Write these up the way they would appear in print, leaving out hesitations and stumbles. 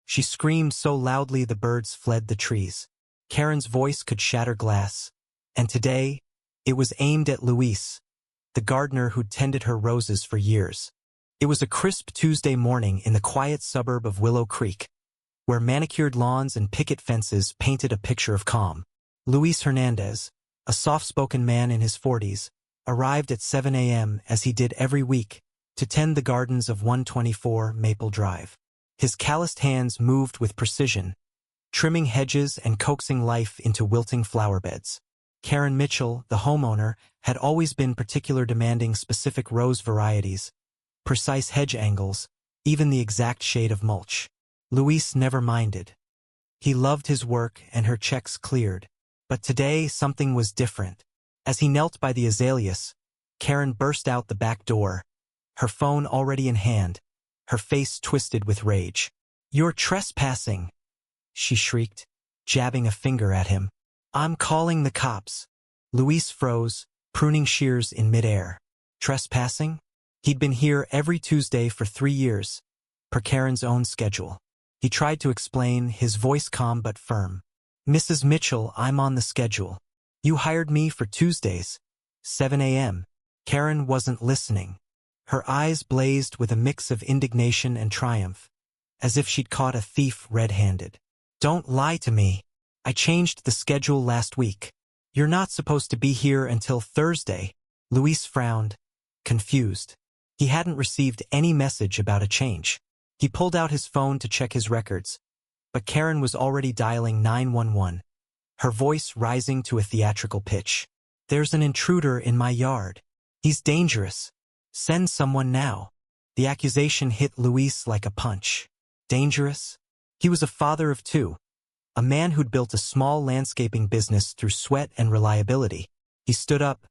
She screamed so loudly the birds fled the trees. Karen's voice could shatter glass. And today, it was aimed at Luis, the gardener who'd tended her roses for years. It was a crisp Tuesday morning in the quiet suburb of Willow Creek, where manicured lawns and picket fences painted a picture of calm. Luis Hernandez, a soft-spoken man in his 40s, arrived at 7 a.m. as he did every week to tend the gardens of 124 Maple Drive. His calloused hands moved with precision, trimming hedges and coaxing life into wilting flower beds. Karen Mitchell, the homeowner, had always been particularly demanding specific rose varieties, precise hedge angles, even the exact shade of mulch. Luis never minded. He loved his work and her checks cleared. But today something was different. As he knelt by the azaleas, Karen burst out the back door, her phone already in hand, her face twisted with rage. "You're trespassing!" she shrieked, jabbing a finger at him. "I'm calling the cops." Luis froze, pruning shears in midair. Trespassing? He'd been here every Tuesday for 3 years, per Karen's own schedule. He tried to explain, his voice calm but firm. "Mrs. Mitchell, I'm on the schedule. You hired me for Tuesdays, 7 a.m. Karen wasn't listening. Her eyes blazed with a mix of indignation and triumph, as if she'd caught a thief red-handed. "Don't lie to me. I changed the schedule last week. You're not supposed to be here until Thursday." Luis frowned, confused. He hadn't received any message about a change. He pulled out his phone to check his records, but Karen was already dialing 911, her voice rising to a theatrical pitch. "There's an intruder in my yard. He's dangerous. Send someone now." The accusation hit Luis like a punch. Dangerous? He was a father of 2, a man who'd built a small landscaping business through sweat and reliability. He stood up,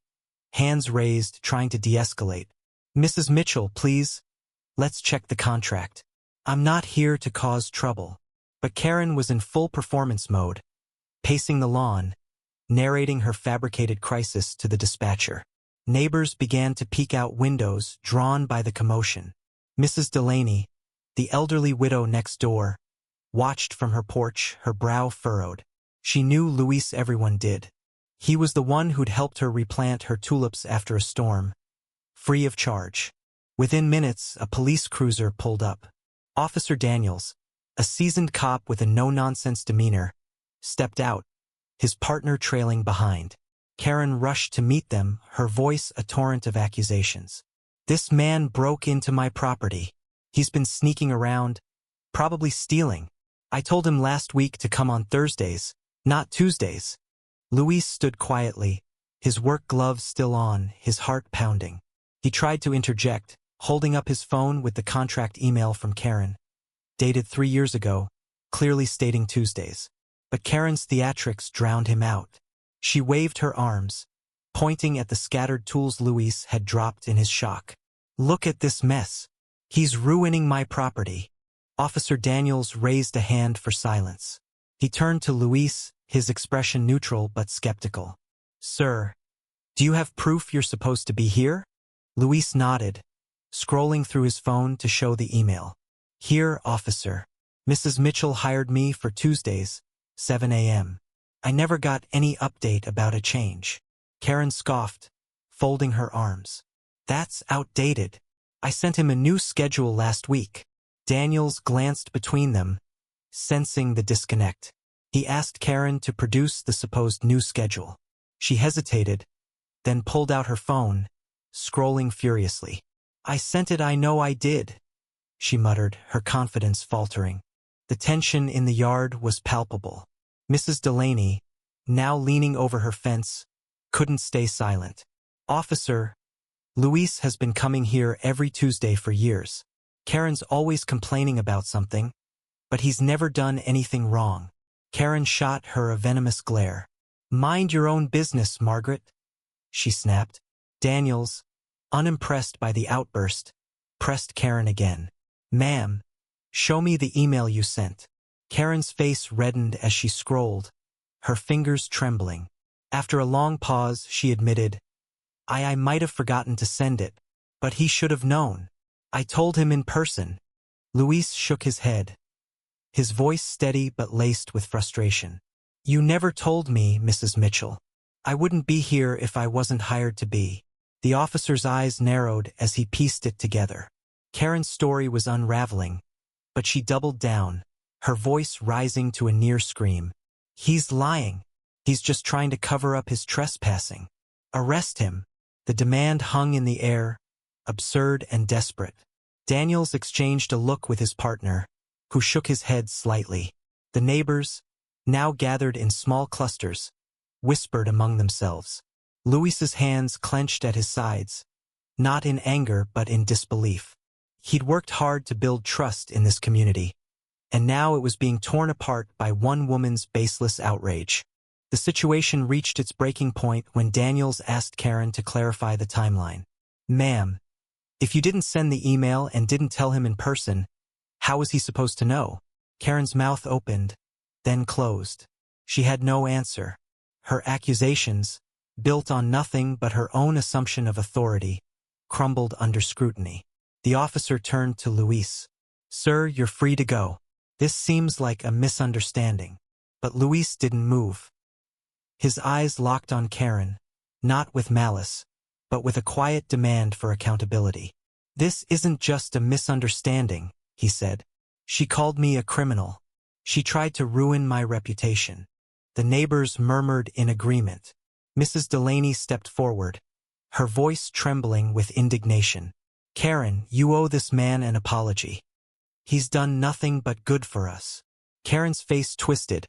hands raised, trying to de-escalate. "Mrs. Mitchell, please. Let's check the contract. I'm not here to cause trouble." But Karen was in full performance mode, pacing the lawn, narrating her fabricated crisis to the dispatcher. Neighbors began to peek out windows, drawn by the commotion. Mrs. Delaney, the elderly widow next door, watched from her porch, her brow furrowed. She knew Luis, everyone did. He was the one who'd helped her replant her tulips after a storm, free of charge. Within minutes, a police cruiser pulled up. Officer Daniels, a seasoned cop with a no-nonsense demeanor, stepped out, his partner trailing behind. Karen rushed to meet them, her voice a torrent of accusations. "This man broke into my property. He's been sneaking around, probably stealing. I told him last week to come on Thursdays, not Tuesdays." Luis stood quietly, his work gloves still on, his heart pounding. He tried to interject, holding up his phone with the contract email from Karen, dated 3 years ago, clearly stating Tuesdays. But Karen's theatrics drowned him out. She waved her arms, pointing at the scattered tools Luis had dropped in his shock. "Look at this mess. He's ruining my property." Officer Daniels raised a hand for silence. He turned to Luis, his expression neutral but skeptical. "Sir, do you have proof you're supposed to be here?" Luis nodded, scrolling through his phone to show the email. "Here, officer. Mrs. Mitchell hired me for Tuesdays, 7 a.m. I never got any update about a change." Karen scoffed, folding her arms. "That's outdated. I sent him a new schedule last week." Daniels glanced between them, sensing the disconnect. He asked Karen to produce the supposed new schedule. She hesitated, then pulled out her phone, scrolling furiously. "I sent it, I know I did," she muttered, her confidence faltering. The tension in the yard was palpable. Mrs. Delaney, now leaning over her fence, couldn't stay silent. "Officer, Luis has been coming here every Tuesday for years. Karen's always complaining about something, but he's never done anything wrong." Karen shot her a venomous glare. "Mind your own business, Margaret," she snapped. Daniels, unimpressed by the outburst, pressed Karen again. "Ma'am, show me the email you sent." Karen's face reddened as she scrolled, her fingers trembling. After a long pause, she admitted, I might have forgotten to send it, but he should have known. I told him in person." Luis shook his head, his voice steady but laced with frustration. "You never told me, Mrs. Mitchell. I wouldn't be here if I wasn't hired to be." The officer's eyes narrowed as he pieced it together. Karen's story was unraveling, but she doubled down, her voice rising to a near scream. "He's lying. He's just trying to cover up his trespassing. Arrest him." The demand hung in the air, absurd and desperate. Daniels exchanged a look with his partner, who shook his head slightly. The neighbors, now gathered in small clusters, whispered among themselves. Luis's hands clenched at his sides, not in anger but in disbelief. He'd worked hard to build trust in this community, and now it was being torn apart by one woman's baseless outrage. The situation reached its breaking point when Daniels asked Karen to clarify the timeline. "Ma'am, if you didn't send the email and didn't tell him in person, how was he supposed to know?" Karen's mouth opened, then closed. She had no answer. Her accusations, built on nothing but her own assumption of authority, crumbled under scrutiny. The officer turned to Luis. "Sir, you're free to go. This seems like a misunderstanding." But Luis didn't move. His eyes locked on Karen, not with malice, but with a quiet demand for accountability. "This isn't just a misunderstanding," he said. "She called me a criminal. She tried to ruin my reputation." The neighbors murmured in agreement. Mrs. Delaney stepped forward, her voice trembling with indignation. "Karen, you owe this man an apology. He's done nothing but good for us." Karen's face twisted,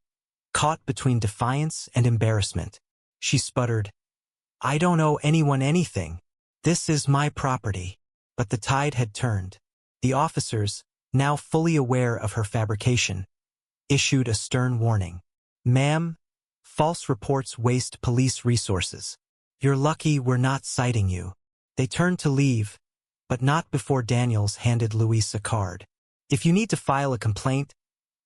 caught between defiance and embarrassment. She sputtered, "I don't owe anyone anything. This is my property." But the tide had turned. The officers, now fully aware of her fabrication, issued a stern warning. "Ma'am, false reports waste police resources. You're lucky we're not citing you." They turned to leave, but not before Daniels handed Luis a card. "If you need to file a complaint,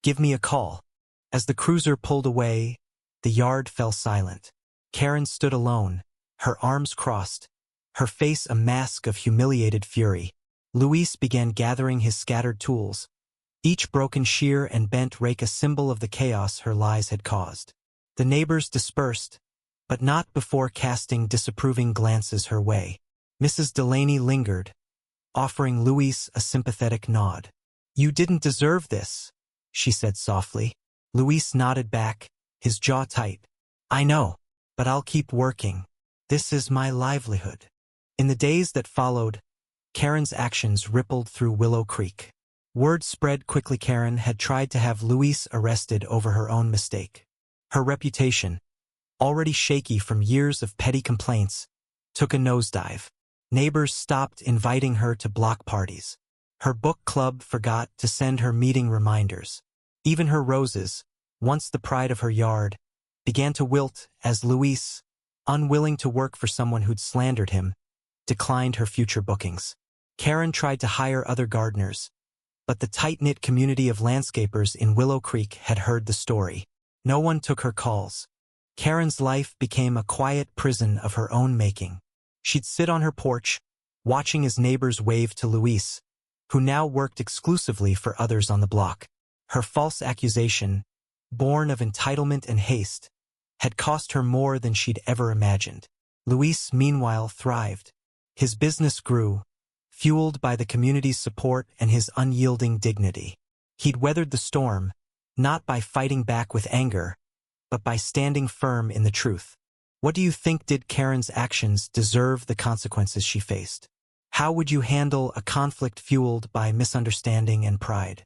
give me a call." As the cruiser pulled away, the yard fell silent. Karen stood alone, her arms crossed, her face a mask of humiliated fury. Luis began gathering his scattered tools, each broken shear and bent rake a symbol of the chaos her lies had caused. The neighbors dispersed, but not before casting disapproving glances her way. Mrs. Delaney lingered, offering Luis a sympathetic nod. "You didn't deserve this," she said softly. Luis nodded back, his jaw tight. "I know, but I'll keep working. This is my livelihood." In the days that followed, Karen's actions rippled through Willow Creek. Word spread quickly Karen had tried to have Luis arrested over her own mistake. Her reputation, already shaky from years of petty complaints, took a nosedive. Neighbors stopped inviting her to block parties. Her book club forgot to send her meeting reminders. Even her roses, once the pride of her yard, began to wilt as Luis, unwilling to work for someone who'd slandered him, declined her future bookings. Karen tried to hire other gardeners, but the tight-knit community of landscapers in Willow Creek had heard the story. No one took her calls. Karen's life became a quiet prison of her own making. She'd sit on her porch, watching as neighbors waved to Luis, who now worked exclusively for others on the block. Her false accusation, born of entitlement and haste, had cost her more than she'd ever imagined. Luis, meanwhile, thrived. His business grew, fueled by the community's support and his unyielding dignity. He'd weathered the storm, not by fighting back with anger, but by standing firm in the truth. What do you think? Did Karen's actions deserve the consequences she faced? How would you handle a conflict fueled by misunderstanding and pride?